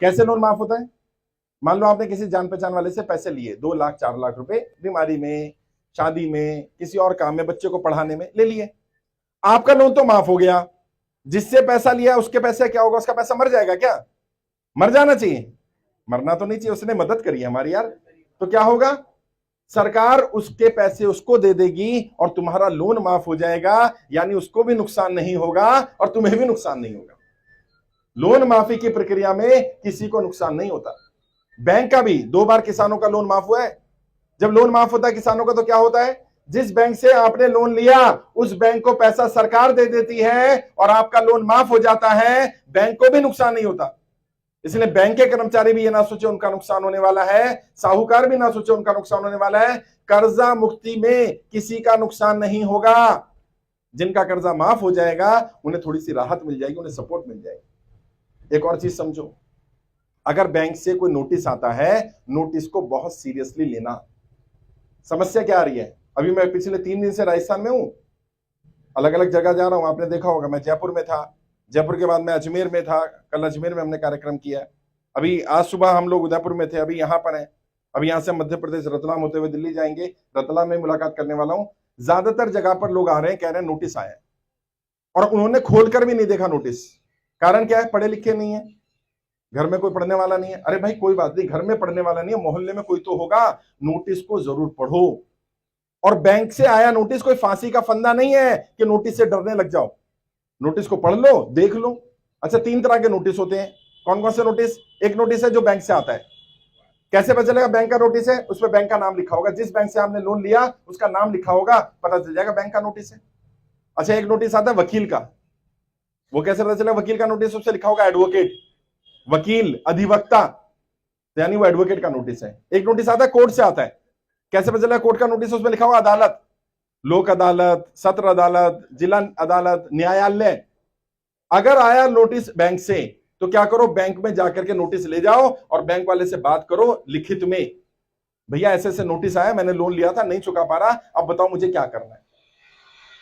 कैसे लोन माफ होता है? मान लो आपने किसी जान पहचान वाले से पैसे लिए, 2 लाख 4 लाख रुपए, बीमारी में, शादी में, किसी और काम में, बच्चे को पढ़ाने में ले लिए। आपका लोन तो माफ हो गया, जिससे पैसा लिया उसके पैसे क्या होगा? उसका पैसा मर जाएगा क्या? मर जाना चाहिए, मरना तो नहीं चाहिए, उसने मदद करी है हमारी यार। तो क्या होगा? सरकार उसके पैसे उसको दे देगी और तुम्हारा लोन माफ हो जाएगा, यानी उसको भी नुकसान नहीं होगा और तुम्हें भी नुकसान नहीं होगा। लोन माफी की प्रक्रिया में किसी को नुकसान नहीं होता। बैंक का भी 2 बार किसानों का लोन माफ हुआ है। जब लोन माफ होता है किसानों का तो क्या होता है? जिस बैंक से आपने लोन लिया उस बैंक को पैसा सरकार दे देती है और आपका लोन माफ हो जाता है, बैंक को भी नुकसान नहीं होता। इसलिए बैंक के कर्मचारी भी ये ना सोचे उनका नुकसान होने वाला है, साहूकार भी ना सोचे उनका नुकसान होने वाला है। कर्जा मुक्ति में किसी का नुकसान नहीं होगा। जिनका कर्जा माफ हो जाएगा उन्हें थोड़ी सी राहत मिल जाएगी, उन्हें सपोर्ट मिल जाएगी। एक और चीज समझो, अगर बैंक से कोई नोटिस आता है, नोटिस को बहुत सीरियसली लेना। समस्या क्या आ रही है? अभी मैं पिछले 3 दिन से राजस्थान में हूं, अलग अलग जगह जा रहा हूं। आपने देखा होगा मैं जयपुर में था, जयपुर के बाद मैं अजमेर में था, कल अजमेर में हमने कार्यक्रम किया। अभी आज सुबह हम लोग उदयपुर में थे, अभी यहाँ पर हैं। अभी यहाँ से मध्य प्रदेश रतलाम होते हुए दिल्ली जाएंगे, रतलाम में मुलाकात करने वाला हूँ। ज्यादातर जगह पर लोग आ रहे हैं, कह रहे हैं नोटिस आया है, और उन्होंने खोलकर भी नहीं देखा नोटिस। कारण क्या है? पढ़े लिखे नहीं है, घर में कोई पढ़ने वाला नहीं है। अरे भाई कोई बात नहीं, घर में पढ़ने वाला नहीं है, मोहल्ले में कोई तो होगा, नोटिस को जरूर पढ़ो। और बैंक से आया नोटिस कोई फांसी का फंदा नहीं है कि नोटिस से डरने लग जाओ। नोटिस को पढ़ लो, देख लो। अच्छा, 3 तरह के नोटिस होते हैं। कौन कौन से नोटिस? एक नोटिस है जो बैंक से आता है। कैसे पता चलेगा बैंक का नोटिस है? उसमें बैंक का नाम लिखा होगा, जिस बैंक से आपने लोन लिया उसका नाम लिखा होगा, पता चल जाएगा बैंक का नोटिस है। अच्छा, एक नोटिस आता है वकील का। वो कैसे पता चलेगा वकील का नोटिस? उससे लिखा होगा एडवोकेट, वकील, अधिवक्ता, यानी वो एडवोकेट का नोटिस है। एक नोटिस आता है कोर्ट से आता है। कैसे पता चलेगा कोर्ट का नोटिस? उसमें लिखा होगा अदालत, लोक अदालत, सत्र अदालत, जिला अदालत, न्यायालय। अगर आया नोटिस बैंक से तो क्या करो? बैंक में जाकर के नोटिस ले जाओ और बैंक वाले से बात करो लिखित में, भैया ऐसे ऐसे नोटिस आया, मैंने लोन लिया था, नहीं चुका पा रहा, अब बताओ मुझे क्या करना है।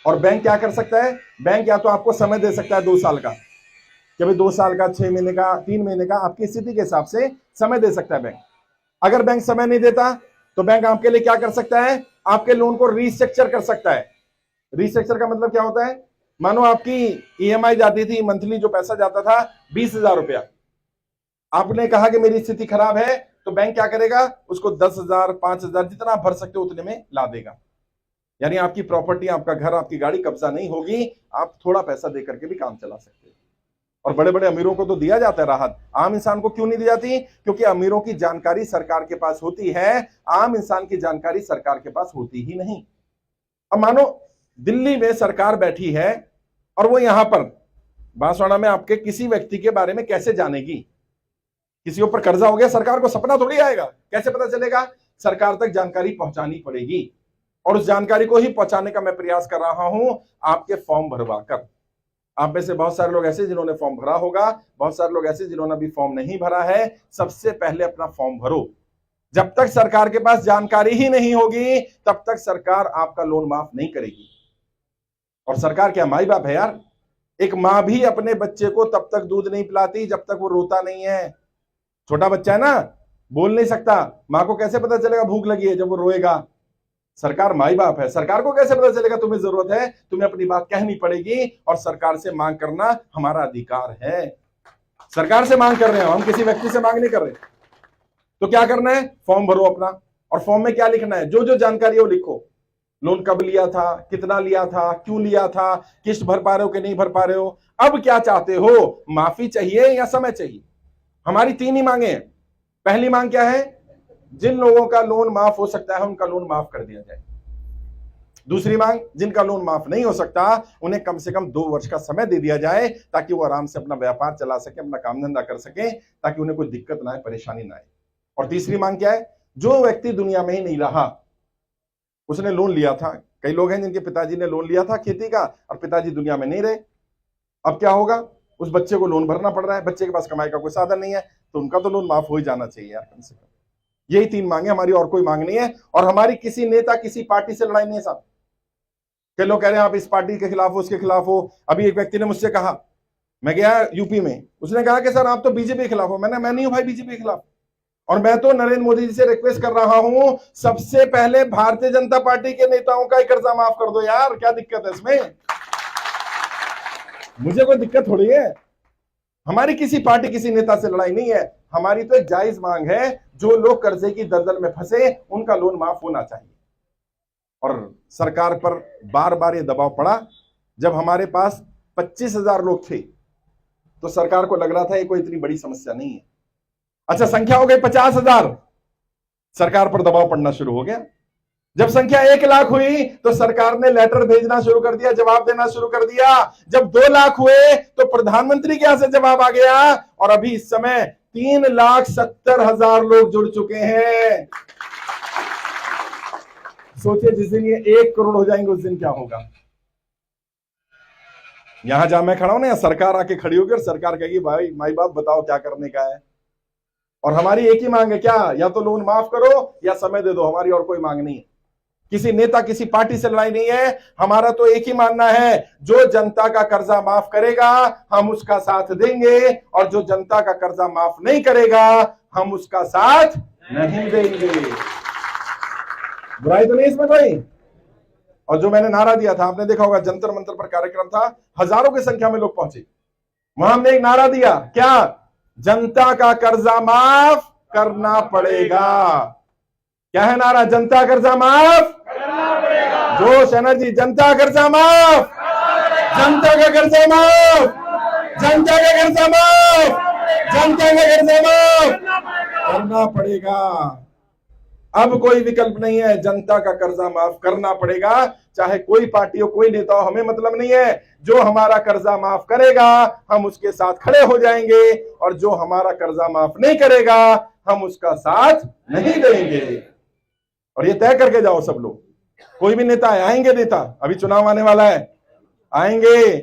और बैंक क्या कर सकता है? बैंक या तो आपको समय दे सकता है 2 साल का, कि भाई 2 साल का, 6 महीने का, 3 महीने का, आपकी स्थिति के हिसाब से समय दे सकता है बैंक। अगर बैंक समय नहीं देता तो बैंक आपके लिए क्या कर सकता है? आपके लोन को रीस्ट्रक्चर कर सकता है। रीस्ट्रक्चर का मतलब क्या होता है? मानो आपकी ईएमआई जाती थी, मंथली जो पैसा जाता था 20,000 रुपया, आपने कहा कि मेरी स्थिति खराब है, तो बैंक क्या करेगा? उसको 10,000, 5,000, जितना आप भर सकते हो उतने में ला देगा। यानी आपकी प्रॉपर्टी, आपका घर, आपकी गाड़ी कब्जा नहीं होगी, आप थोड़ा पैसा देकर के भी काम चला सकते हो। और बड़े बड़े अमीरों को तो दिया जाता है राहत, आम इंसान को क्यों नहीं दी जाती? क्योंकि अमीरों की जानकारी सरकार के पास होती है, आम इंसान की जानकारी सरकार के पास होती ही नहीं। अब मानो दिल्ली में सरकार बैठी है और वो यहां पर बांसवाड़ा में आपके किसी व्यक्ति के बारे में कैसे जानेगी? किसी ऊपर कर्जा हो गया, सरकार को सपना थोड़ी आएगा, कैसे पता चलेगा? सरकार तक जानकारी पहुंचानी पड़ेगी, और उस जानकारी को ही पहुंचाने का मैं प्रयास कर रहा हूं आपके फॉर्म भरवा कर। आप में से बहुत सारे लोग ऐसे जिन्होंने फॉर्म भरा होगा, बहुत सारे लोग ऐसे जिन्होंने अभी फॉर्म नहीं भरा है। सबसे पहले अपना फॉर्म भरो। जब तक सरकार के पास जानकारी ही नहीं होगी तब तक सरकार आपका लोन माफ नहीं करेगी। और सरकार क्या माई बाप है यार? एक मां भी अपने बच्चे को तब तक दूध नहीं पिलाती जब तक वो रोता नहीं है। छोटा बच्चा है ना, बोल नहीं सकता, मां को कैसे पता चलेगा भूख लगी है? जब वो रोएगा। सरकार माई बाप है, सरकार को कैसे पता चलेगा तुम्हें जरूरत है? तुम्हें अपनी बात कहनी पड़ेगी, और सरकार से मांग करना हमारा अधिकार है। सरकार से मांग कर रहे हो, हम किसी व्यक्ति से मांग नहीं कर रहे। तो क्या करना है? फॉर्म भरो अपना, और फॉर्म में क्या लिखना है? जो जो जानकारी है वो लिखो। लोन कब लिया था, कितना लिया था, क्यों लिया था, किस्त भर पा रहे हो कि नहीं भर पा रहे हो, अब क्या चाहते हो, माफी चाहिए या समय चाहिए? हमारी 3 ही मांगे हैं। पहली मांग क्या है? जिन लोगों का लोन माफ हो सकता है उनका लोन माफ कर दिया जाए। दूसरी मांग, जिनका लोन माफ नहीं हो सकता उन्हें कम से कम 2 वर्ष का समय दे दिया जाए, ताकि वो आराम से अपना व्यापार चला सके, अपना काम धंधा कर सके, ताकि उन्हें कोई दिक्कत ना आए, परेशानी ना आए। और तीसरी मांग क्या है? जो व्यक्ति दुनिया में ही नहीं रहा, उसने लोन लिया था, कई लोग हैं जिनके पिताजी ने लोन लिया था खेती का और पिताजी दुनिया में नहीं रहे, अब क्या होगा? उस बच्चे को लोन भरना पड़ रहा है, बच्चे के पास कमाई का कोई साधन नहीं है, तो उनका तो लोन माफ हो ही जाना चाहिए यार कम से कम। यही 3 मांगे हमारी, और कोई मांग नहीं है। और हमारी किसी नेता, किसी पार्टी से लड़ाई नहीं है साहब। कई लोग कह रहे हैं आप इस पार्टी के खिलाफ हो, उसके खिलाफ हो। अभी एक व्यक्ति ने मुझसे कहा, मैं गया यूपी में, उसने कहा कि सर आप तो बीजेपी के खिलाफ हो। मैं नहीं हूं भाई बीजेपी के खिलाफ, और मैं तो नरेंद्र मोदी जी से रिक्वेस्ट कर रहा हूं, सबसे पहले भारतीय जनता पार्टी के नेताओं का ही कर्जा माफ कर दो यार, क्या दिक्कत है इसमें? मुझे कोई दिक्कत थोड़ी है, हमारी किसी पार्टी किसी नेता से लड़ाई नहीं है, हमारी तो एक जायज मांग है, जो लोग कर्जे की दलदल में फंसे उनका लोन माफ होना चाहिए। और सरकार पर बार बार ये दबाव पड़ा, जब हमारे पास 25,000 लोग थे तो सरकार को लग रहा था ये कोई इतनी बड़ी समस्या नहीं है। अच्छा, संख्या हो गई 50,000, सरकार पर दबाव पड़ना शुरू हो गया। जब संख्या 1 लाख हुई तो सरकार ने लेटर भेजना शुरू कर दिया, जवाब देना शुरू कर दिया। जब 2 लाख हुए तो प्रधानमंत्री के यहां से जवाब आ गया, और अभी इस समय 3,70,000 लोग जुड़ चुके हैं। सोचिए जिस दिन ये 1 करोड़ हो जाएंगे उस दिन क्या होगा। यहां जहां मैं खड़ा हूं ना, सरकार आके खड़ी होगी और सरकार कहेगी भाई माई बाप बताओ क्या करने का है, और हमारी एक ही मांग है, क्या? या तो लोन माफ करो या समय दे दो, हमारी और कोई मांग नहीं है। किसी नेता किसी पार्टी से लड़ाई नहीं है, हमारा तो एक ही मानना है, जो जनता का कर्जा माफ करेगा हम उसका साथ देंगे, और जो जनता का कर्जा माफ नहीं करेगा हम उसका साथ नहीं देंगे। बुराई तो नहीं इसमें कोई। और जो मैंने नारा दिया था, आपने देखा होगा, जंतर मंतर पर कार्यक्रम था, हजारों की संख्या में लोग पहुंचे। वहां हमने एक नारा दिया, क्या? जनता का कर्जा माफ करना पड़ेगा। क्या है नारा? जनता कर्जा माफ करना पड़ेगा। जोश है ना जी, जनता कर्जा माफ, जनता का कर्जा माफ, जनता का कर्जा माफ, जनता का कर्जा माफ करना पड़ेगा। अब कोई विकल्प नहीं है, जनता का कर्जा माफ करना पड़ेगा। चाहे कोई पार्टी हो, कोई नेता हो, हमें मतलब नहीं है। जो हमारा कर्जा माफ करेगा हम उसके साथ खड़े हो जाएंगे, और जो हमारा कर्जा माफ नहीं करेगा हम उसका साथ नहीं देंगे। और ये तय करके जाओ सब लोग, कोई भी नेता आएंगे, नेता अभी चुनाव आने वाला है, आएंगे,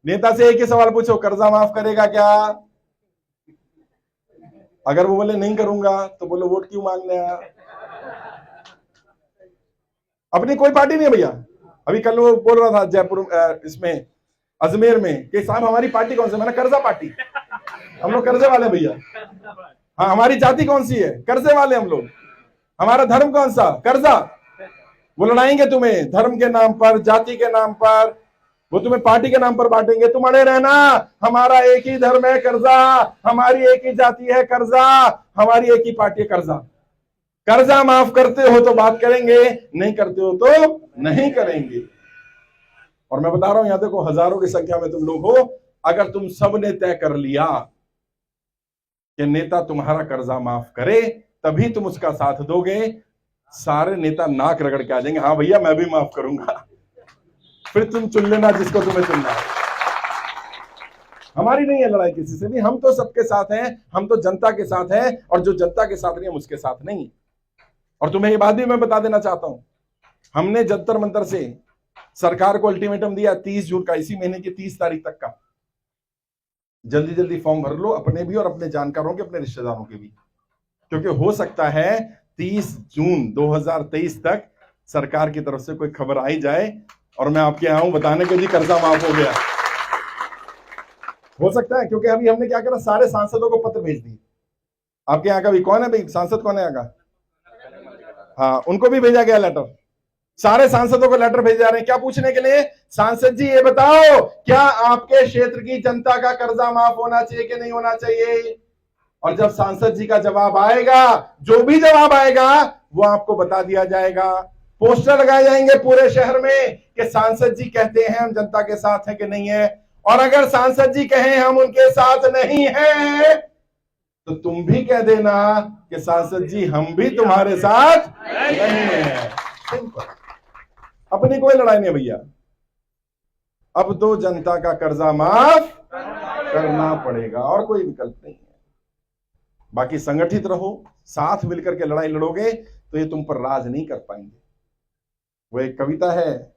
नेता से एक ही सवाल पूछो, कर्जा माफ करेगा क्या? अगर वो बोले नहीं करूंगा तो बोलो वोट क्यों मांगने आया? अपनी कोई पार्टी नहीं है भैया। अभी कल वो बोल रहा था जयपुर इसमें अजमेर में कि साहब हमारी पार्टी कौन सी? मैंने कर्जा पार्टी, हम लोग कर्जे वाले भैया। हाँ, हमारी जाति कौन सी है? कर्जे वाले हम लोग। हमारा धर्म कौन सा? कर्जा। वो लड़ाएंगे तुम्हें धर्म के नाम पर, जाति के नाम पर, वो तुम्हें पार्टी के नाम पर बांटेंगे। तुम अड़े रहना, हमारा एक ही धर्म है कर्जा, हमारी एक ही जाति है कर्जा, हमारी एक ही पार्टी है कर्जा। कर्जा माफ करते हो तो बात करेंगे, नहीं करते हो तो नहीं करेंगे। और मैं बता रहा हूं, यहां देखो हजारों की संख्या में तुम लोग हो, अगर तुम सब ने तय कर लिया कि नेता तुम्हारा कर्जा माफ करे तभी तुम उसका साथ दोगे, सारे नेता नाक रगड़ के आ जाएंगे, हाँ भैया मैं भी माफ करूंगा। फिर तुम चुन लेना जिसको तुम्हें चुनना है। हमारी नहीं है लड़ाई किसी से भी, हम तो सबके साथ हैं, हम तो जनता के साथ हैं, और जो जनता के साथ नहीं हम उसके साथ नहीं। और तुम्हें ये बात भी मैं बता देना चाहता हूं, हमने जंतर मंतर से सरकार को अल्टीमेटम दिया 30 जून का, इसी महीने की 30 तारीख तक का, जल्दी जल्दी फॉर्म भर लो, अपने भी और अपने जानकारों के, अपने रिश्तेदारों के भी, क्योंकि हो सकता है 30 जून 2023 तक सरकार की तरफ से कोई खबर आई जाए और मैं आपके यहां हूं बताने के लिए कर्जा माफ हो गया। हो सकता है, क्योंकि अभी हमने क्या करा, सारे सांसदों को पत्र भेज दिए। आपके यहाँ का भी कौन है भाई सांसद, कौन है यहाँ का? हाँ, उनको भी भेजा गया लेटर, सारे सांसदों को लेटर भेजे जा रहे हैं। क्या पूछने के लिए? सांसद जी ये बताओ, क्या आपके क्षेत्र की जनता का कर्जा माफ होना चाहिए कि नहीं होना चाहिए? और जब सांसद जी का जवाब आएगा, जो भी जवाब आएगा वो आपको बता दिया जाएगा। पोस्टर लगाए जाएंगे पूरे शहर में कि सांसद जी कहते हैं हम जनता के साथ हैं कि नहीं है। और अगर सांसद जी कहें हम उनके साथ नहीं हैं तो तुम भी कह देना कि सांसद जी हम भी तुम्हारे साथ नहीं हैं। अपनी कोई लड़ाई नहीं भैया, अब तो जनता का कर्जा माफ करना पड़ेगा और कोई विकल्प नहीं है। बाकी संगठित रहो, साथ मिलकर के लड़ाई लड़ोगे तो ये तुम पर राज नहीं कर पाएंगे। वो एक कविता है,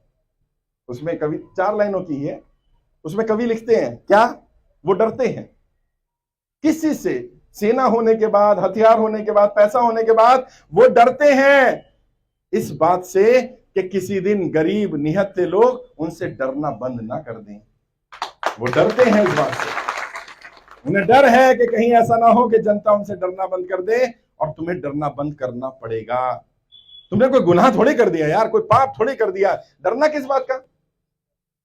उसमें कवि 4 लाइनों की है, उसमें कवि लिखते हैं क्या? वो डरते हैं किस चीज से? सेना होने के बाद, हथियार होने के बाद, पैसा होने के बाद वो डरते हैं इस बात से कि किसी दिन गरीब निहत्थे लोग उनसे डरना बंद ना कर दें। वो डरते हैं इस बात से, उन्हें डर है कि कहीं ऐसा ना हो कि जनता उनसे डरना बंद कर दे, और तुम्हें डरना बंद करना पड़ेगा। तुमने कोई गुनाह थोड़ी कर दिया यार, कोई पाप थोड़ी कर दिया, डरना किस बात का।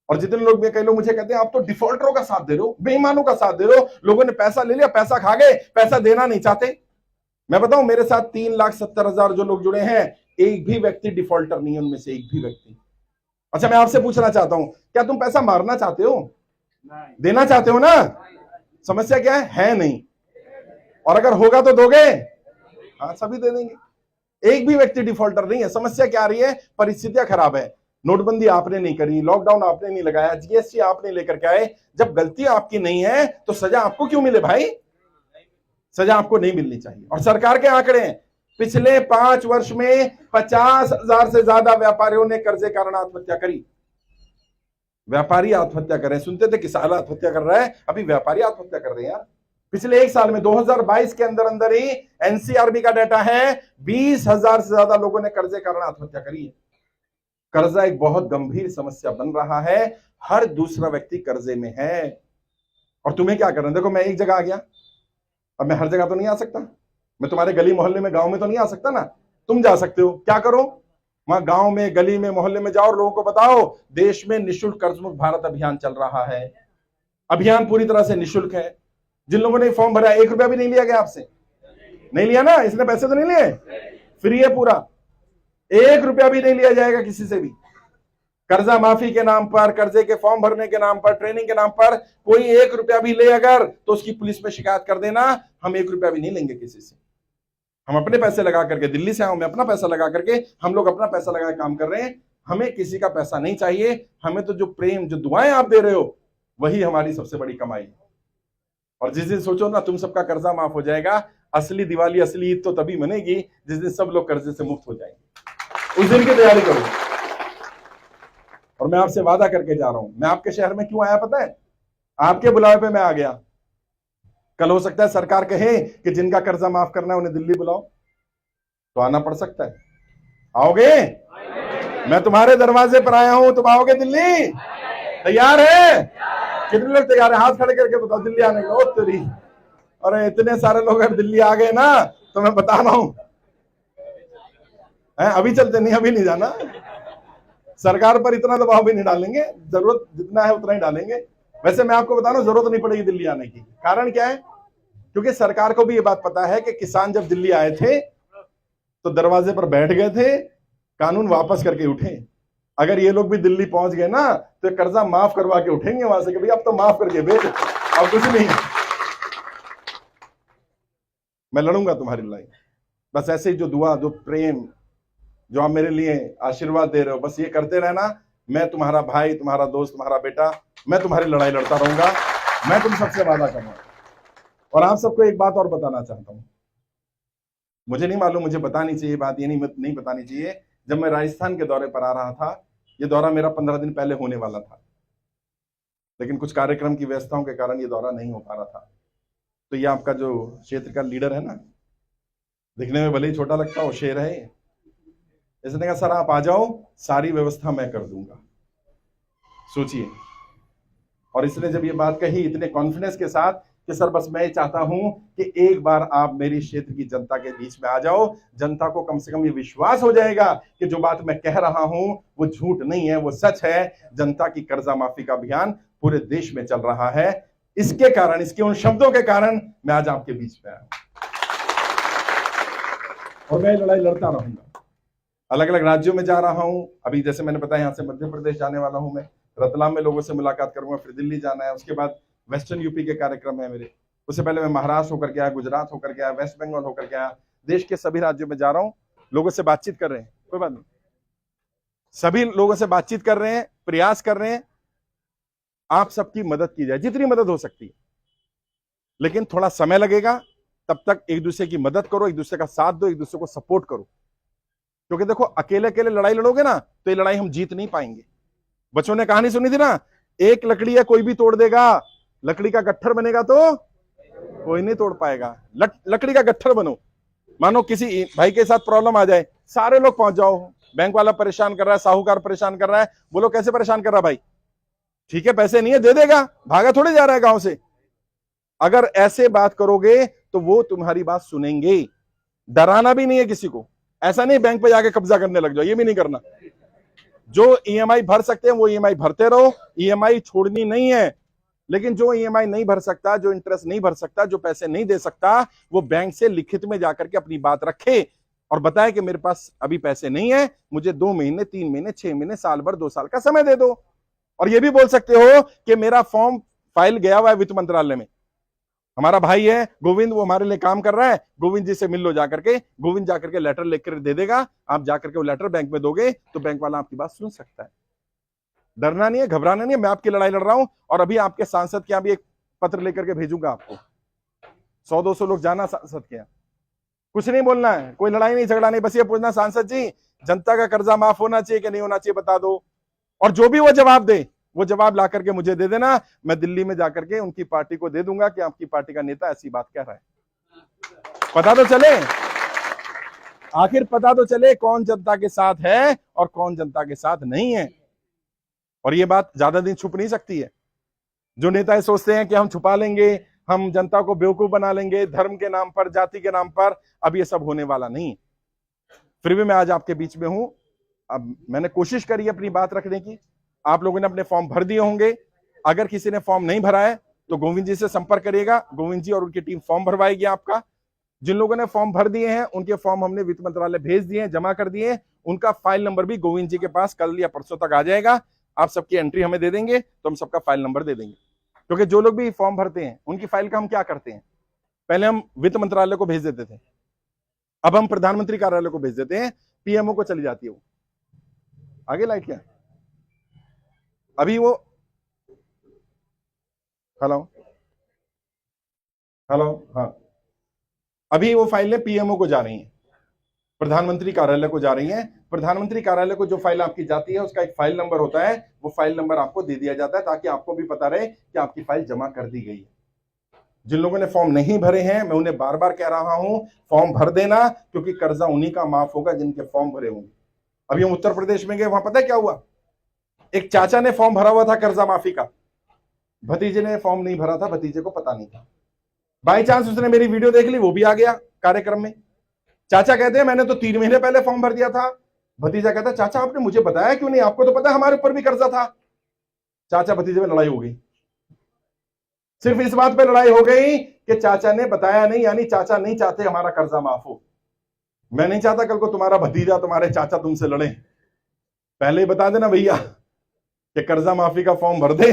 और जितने लोग, कई लोग मुझे कहते हैं आप तो डिफॉल्टरों का साथ दे रहे हो, बेईमानों का साथ दे रहे हो, लोगों ने पैसा ले लिया, पैसा खा गए, पैसा देना नहीं चाहते। मैं बताऊं, मेरे साथ 3,70,000 जो लोग जुड़े हैं, एक भी व्यक्ति डिफॉल्टर नहीं है उनमें से, एक भी व्यक्ति। अच्छा, मैं आपसे पूछना चाहता हूं, क्या तुम पैसा मारना चाहते हो? नहीं। देना चाहते हो ना? समस्या क्या है नहीं। और अगर होगा तो दोगे? हाँ, सभी दे देंगे, एक भी व्यक्ति डिफॉल्टर नहीं है। समस्या क्या आ रही है? परिस्थितियां खराब है। नोटबंदी आपने नहीं करी, लॉकडाउन आपने नहीं लगाया, जीएसटी आपने लेकर के आए। जब गलती आपकी नहीं है तो सजा आपको क्यों मिले भाई? सजा आपको नहीं मिलनी चाहिए। और सरकार के आंकड़े हैं, पिछले 5 वर्ष में 50,000 से ज्यादा व्यापारियों ने कर्जे कारण आत्महत्या करी। व्यापारी आत्महत्या कर रहे हैं, सुनते थे किसान आत्महत्या कर रहा है, अभी व्यापारी आत्महत्या कर रहे हैं यार। पिछले एक साल में 2022 के अंदर अंदर ही एनसीआरबी का डाटा है, 20,000 से ज्यादा लोगों ने कर्जे कारण आत्महत्या करी है। कर्जा एक बहुत गंभीर समस्या बन रहा है, हर दूसरा व्यक्ति कर्जे में है। और तुम्हें क्या करना? देखो, मैं एक जगह आ गया, अब मैं हर जगह तो नहीं आ सकता, मैं तुम्हारे गली मोहल्ले में, गांव में तो नहीं आ सकता ना। तुम जा सकते हो, क्या करो, वहां गांव में, गली में, मोहल्ले में जाओ और लोगों को बताओ देश में निःशुल्क कर्ज मुक्त भारत अभियान चल रहा है। अभियान पूरी तरह से निःशुल्क है। जिन लोगों ने फॉर्म भरा, 1 रुपया भी नहीं लिया गया आपसे, नहीं लिया ना, इसने पैसे तो नहीं लिए, फ्री है पूरा, 1 रुपया भी नहीं लिया जाएगा किसी से भी। कर्जा माफी के नाम पर, कर्जे के फॉर्म भरने के नाम पर, ट्रेनिंग के नाम पर कोई 1 रुपया भी ले अगर, तो उसकी पुलिस में शिकायत कर देना। हम 1 रुपया भी नहीं लेंगे किसी से। हम अपने पैसे लगा करके, दिल्ली से आऊं मैं, अपना पैसा लगा करके, हम लोग अपना पैसा लगा काम कर रहे हैं। हमें किसी का पैसा नहीं चाहिए, हमें तो जो प्रेम, जो दुआएं आप दे रहे हो, वही हमारी सबसे बड़ी कमाई है। और जिस दिन सोचो ना तुम सबका कर्जा माफ हो जाएगा, असली दिवाली, असली ईद तो तभी मनेगी जिस दिन सब लोग कर्जे से मुक्त हो जाएंगे। उस दिन की तैयारी करो। और मैं आपसे वादा करके जा रहा हूं, मैं आपके शहर में क्यों आया पता है? आपके बुलावे पे मैं आ गया। कल हो सकता है सरकार कहे कि जिनका कर्जा माफ करना है उन्हें दिल्ली बुलाओ, तो आना पड़ सकता है। आओगे? मैं तुम्हारे दरवाजे पर आया हूं, तुम आओगे दिल्ली? तैयार है? कितने लोग तैयार है? हाथ खड़े करके बताओ दिल्ली आने का। ओ तेरी, अरे इतने सारे लोग अगर दिल्ली आ गए ना, तो मैं बता रहा हूं, अभी चलते नहीं, अभी नहीं जाना। सरकार पर इतना दबाव भी नहीं डालेंगे, जरूरत जितना है उतना ही डालेंगे। वैसे मैं आपको बता रहा हूं, जरूरत नहीं पड़ेगी दिल्ली आने की। कारण क्या है? क्योंकि सरकार को भी ये बात पता है कि किसान जब दिल्ली आए थे तो दरवाजे पर बैठ गए थे, कानून वापस करके उठे। अगर ये लोग भी दिल्ली पहुंच गए ना, तो कर्जा माफ करवा के उठेंगे वहां से कि भाई अब तो माफ करके भेज, अब कुछ नहीं। मैं लड़ूंगा तुम्हारी लड़ाई। बस ऐसे ही जो दुआ, जो प्रेम, जो आप मेरे लिए आशीर्वाद दे रहे हो, बस ये करते रहना। मैं तुम्हारा भाई, तुम्हारा दोस्त, तुम्हारा बेटा, मैं तुम्हारी लड़ाई लड़ता रहूंगा। मैं तुम सबसे वादा कर रहा हूं। और आप सबको एक बात और बताना चाहता हूं, मुझे नहीं मालूम, मुझे बतानी चाहिए बात, ये नहीं बतानी चाहिए। जब मैं राजस्थान के दौरे पर आ रहा था, ये दौरा मेरा 15 दिन पहले होने वाला था, लेकिन कुछ कार्यक्रम की व्यस्तताओं के कारण ये दौरा नहीं हो पा रहा था। तो ये आपका जो क्षेत्र का लीडर है ना, दिखने में भले ही छोटा लगता हो, शेर है। इसने कहा सर आप आ जाओ, सारी व्यवस्था मैं कर दूंगा। सोचिए। और इसने जब ये बात कही इतने कॉन्फिडेंस के साथ कि सर बस मैं चाहता हूं कि एक बार आप मेरी क्षेत्र की जनता के बीच में आ जाओ, जनता को कम से कम ये विश्वास हो जाएगा कि जो बात मैं कह रहा हूं वो झूठ नहीं है, वो सच है। जनता की कर्जा माफी का अभियान पूरे देश में चल रहा है। इसके कारण, इसके उन शब्दों के कारण मैं आज आपके बीच में आया और मैं लड़ाई लड़ता रहूंगा। अलग अलग राज्यों में जा रहा हूं। अभी जैसे मैंने बताया, यहां से मध्य प्रदेश जाने वाला हूं मैं, रतलाम में लोगों से मुलाकात करूंगा, फिर दिल्ली जाना है, उसके बाद वेस्टर्न यूपी के कार्यक्रम है मेरे। उससे पहले मैं महाराष्ट्र होकर के आया, गुजरात होकर के आया, वेस्ट बंगाल होकर के आया। देश के सभी राज्यों में जा रहा हूं, लोगों से बातचीत कर रहे हैं, कोई बात नहीं, सभी लोगों से बातचीत कर रहे हैं, प्रयास कर रहे हैं आप सबकी मदद की जाए, जितनी मदद हो सकती है। लेकिन थोड़ा समय लगेगा, तब तक एक दूसरे की मदद करो, एक दूसरे का साथ दो, एक दूसरे को सपोर्ट करो। क्योंकि देखो, अकेले अकेले लड़ाई लड़ोगे ना तो ये लड़ाई हम जीत नहीं पाएंगे। बच्चों ने कहानी सुनी थी ना, एक लकड़ी है कोई भी तोड़ देगा, लकड़ी का गट्ठर बनेगा तो कोई नहीं तोड़ पाएगा। लकड़ी का गट्ठर बनो। मानो किसी भाई के साथ प्रॉब्लम आ जाए, सारे लोग पहुंच जाओ। बैंक वाला परेशान कर रहा है, साहूकार परेशान कर रहा है, बोलो कैसे परेशान कर रहा है भाई? ठीक है, पैसे नहीं है, दे देगा, भागा थोड़े जा रहा है गांव से। अगर ऐसे बात करोगे तो वो तुम्हारी बात सुनेंगे। डराना भी नहीं है किसी को, ऐसा नहीं बैंक पे जाके कब्जा करने लग जाओ, ये भी नहीं करना। जो ईएमआई भर सकते हैं वो ईएमआई भरते रहो, ईएमआई छोड़नी नहीं है। लेकिन जो ईएमआई नहीं भर सकता, जो इंटरेस्ट नहीं भर सकता, जो पैसे नहीं दे सकता, वो बैंक से लिखित में जाकर के अपनी बात रखे और बताए कि मेरे पास अभी पैसे नहीं है, मुझे 2 महीने, 3 महीने, 6 महीने, साल भर, 2 साल का समय दे दो। और ये भी बोल सकते हो कि मेरा फॉर्म फाइल गया हुआ है वित्त मंत्रालय में, हमारा भाई है गोविंद, वो हमारे लिए काम कर रहा है, गोविंद जी से मिल लो जाकर के, गोविंद जाकर के लेटर लेकर दे देगा, आप जाकर के वो लेटर बैंक में दोगे तो बैंक वाला आपकी बात सुन सकता है। डरना नहीं है, घबराना नहीं है, मैं आपकी लड़ाई लड़ रहा हूं। और अभी आपके सांसद के यहां भी एक पत्र लेकर के भेजूंगा आपको, 100-200 लोग जाना सांसद के यहां, कुछ नहीं बोलना है, कोई लड़ाई नहीं, झगड़ा नहीं, बस ये पूछना सांसद जी जनता का कर्जा माफ होना चाहिए कि नहीं होना चाहिए, बता दो। और जो भी वो जवाब दे, वो जवाब ला करके मुझे दे देना, मैं दिल्ली में जाकर के उनकी पार्टी को दे दूंगा कि आपकी पार्टी का नेता ऐसी बात कह रहा है। पता तो चले, आखिर पता तो चले कौन जनता के साथ है और कौन जनता के साथ नहीं है। और ये बात ज्यादा दिन छुप नहीं सकती है। जो नेता सोचते हैं कि हम छुपा लेंगे, हम जनता को बेवकूफ बना लेंगे धर्म के नाम पर, जाति के नाम पर, अब ये सब होने वाला नहीं। फिर भी मैं आज आपके बीच में हूं। अब मैंने कोशिश करी अपनी बात रखने की। आप लोगों ने अपने फॉर्म भर दिए होंगे, अगर किसी ने फॉर्म नहीं भरा है तो गोविंद जी से संपर्क करिएगा, गोविंद जी और उनकी टीम फॉर्म भरवाएगी आपका। जिन लोगों ने फॉर्म भर दिए हैं उनके फॉर्म हमने वित्त मंत्रालय भेज दिए हैं, जमा कर दिए, उनका फाइल नंबर भी गोविंद जी के पास कल या परसों तक आ जाएगा। आप सबकी एंट्री हमें दे देंगे तो हम सबका फाइल नंबर दे देंगे। क्योंकि जो लोग भी फॉर्म भरते हैं उनकी फाइल का हम क्या करते हैं, पहले हम वित्त मंत्रालय को भेज देते थे, अब हम प्रधानमंत्री कार्यालय को भेज देते हैं, पीएमओ को चली जाती है वो। आगे लाइट क्या, अभी वो हेलो हेलो, हाँ, अभी वो फाइलें पीएमओ को जा रही हैं, प्रधानमंत्री कार्यालय को जा रही हैं। प्रधानमंत्री कार्यालय को जो फाइल आपकी जाती है उसका एक फाइल नंबर होता है, वो फाइल नंबर आपको दे दिया जाता है ताकि आपको भी पता रहे कि आपकी फाइल जमा कर दी गई है। जिन लोगों ने फॉर्म नहीं भरे हैं मैं उन्हें बार बार कह रहा हूं फॉर्म भर देना, क्योंकि कर्जा उन्हीं का माफ होगा जिनके फॉर्म भरे होंगे। अभी हम उत्तर प्रदेश में गए, वहां पता है क्या हुआ, एक चाचा ने फॉर्म भरा हुआ था कर्जा माफी का, भतीजे ने फॉर्म नहीं भरा था, भतीजे को पता नहीं था, बाई चांस उसने मेरी वीडियो देख ली, वो भी आ गया कार्यक्रम में। चाचा कहते हैं मैंने तो 3 महीने पहले फॉर्म भर दिया था। भतीजा कहता चाचा आपने मुझे बताया क्यों नहीं, आपको तो पता है हमारे ऊपर भी कर्जा था। चाचा भतीजे में लड़ाई हो गई, सिर्फ इस बात पे लड़ाई हो गई कि चाचा ने बताया नहीं, यानी चाचा नहीं चाहते हमारा कर्जा माफ हो। मैं नहीं चाहता कल को तुम्हारा भतीजा तुम्हारे चाचा तुमसे लड़े, पहले ही बता देना भैया कि कर्जा माफी का फॉर्म भर दे,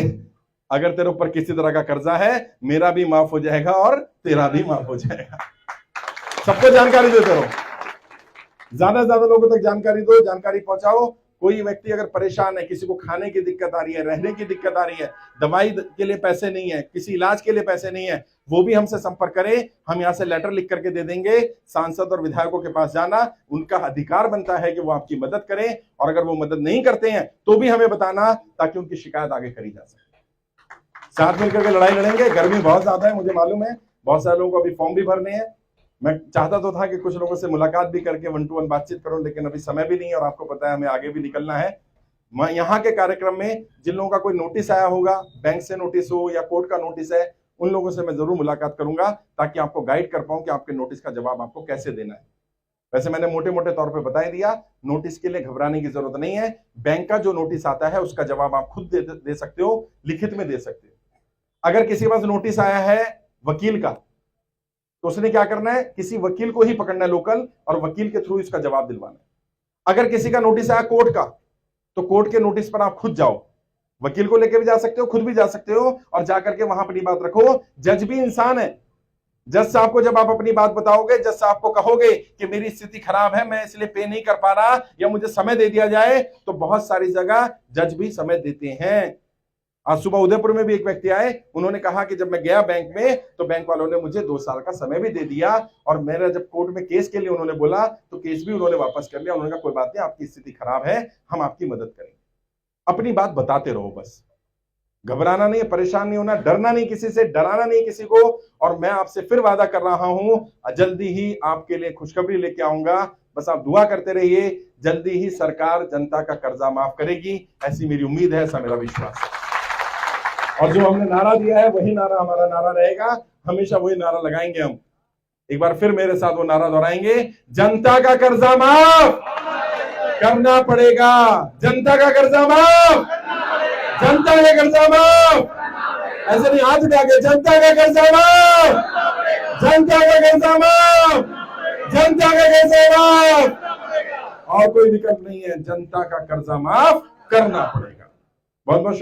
अगर तेरे ऊपर किसी तरह का कर्जा है मेरा भी माफ हो जाएगा और तेरा भी माफ हो जाएगा। सबको जानकारी देते रहो, ज्यादा से ज्यादा लोगों तक जानकारी दो, जानकारी पहुंचाओ। कोई व्यक्ति अगर परेशान है, किसी को खाने की दिक्कत आ रही है, रहने की दिक्कत आ रही है, दवाई के लिए पैसे नहीं है, किसी इलाज के लिए पैसे नहीं है, वो भी हमसे संपर्क करे, हम यहाँ से लेटर लिख करके दे देंगे। सांसद और विधायकों के पास जाना, उनका अधिकार बनता है कि वो आपकी मदद करें, और अगर वो मदद नहीं करते हैं तो भी हमें बताना ताकि उनकी शिकायत आगे करी जा सके। साथ मिलकर के लड़ाई लड़ेंगे। गर्मी बहुत ज्यादा है, मुझे मालूम है, बहुत सारे लोगों को अभी फॉर्म भी भरने हैं। मैं चाहता तो था कि कुछ लोगों से मुलाकात भी करके 1-to-1 बातचीत करूं, लेकिन अभी समय भी नहीं है और आपको पता है हमें आगे भी निकलना है। मैं यहाँ के कार्यक्रम में जिन लोगों का कोई नोटिस आया होगा, बैंक से नोटिस हो या कोर्ट का नोटिस है, उन लोगों से मैं जरूर मुलाकात करूंगा ताकि आपको गाइड कर पाऊं कि आपके नोटिस का जवाब आपको कैसे देना है। वैसे मैंने मोटे मोटे तौर पर बता दिया, नोटिस के लिए घबराने की जरूरत नहीं है। बैंक का जो नोटिस आता है उसका जवाब आप खुद दे सकते हो, लिखित में दे सकते हो। अगर किसी के पास नोटिस आया है वकील का, तो उसने क्या करना है, किसी वकील को ही पकड़ना है लोकल, और वकील के थ्रू इसका जवाब दिलवाना है। अगर किसी का नोटिस आया कोर्ट का, तो कोर्ट के नोटिस पर आप खुद जाओ, वकील को लेकर भी जा सकते हो, खुद भी जा सकते हो, और जाकर के वहां अपनी बात रखो। जज भी इंसान है, जज साहब को जब आप अपनी बात बताओगे, जज साहब को कहोगे कि मेरी स्थिति खराब है, मैं इसलिए पे नहीं कर पा रहा, या मुझे समय दे दिया जाए, तो बहुत सारी जगह जज भी समय देते हैं। आज सुबह उदयपुर में भी एक व्यक्ति आए, उन्होंने कहा कि जब मैं गया बैंक में तो बैंक वालों ने मुझे 2 साल का समय भी दे दिया, और मेरा जब कोर्ट में केस के लिए उन्होंने बोला तो केस भी उन्होंने वापस कर लिया। उन्होंने कहा कोई बात नहीं, आपकी स्थिति खराब है, हम आपकी मदद करेंगे। अपनी बात बताते रहो, बस घबराना नहीं, परेशान नहीं होना, डरना नहीं किसी से, डराना नहीं किसी को। और मैं आपसे फिर वादा कर रहा हूं, जल्दी ही आपके लिए खुशखबरी लेके आऊंगा। बस आप दुआ करते रहिए, जल्दी ही सरकार जनता का कर्जा माफ करेगी, ऐसी मेरी उम्मीद है, ऐसा मेरा विश्वास है। और जो हमने नारा दिया है वही नारा हमारा नारा रहेगा, हमेशा वही नारा लगाएंगे हम। एक बार फिर मेरे साथ वो नारा दोहराएंगे, जनता का कर्जा माफ करना पड़ेगा, जनता का कर्जा माफ, जनता का कर्जा माफ। ऐसे नहीं, हाथ उठा के, जनता का कर्जा माफ, जनता का कर्जा माफ, जनता का कर्जा माफ। और कोई विकल्प नहीं है, जनता का कर्जा माफ करना पड़ेगा। बहुत बहुत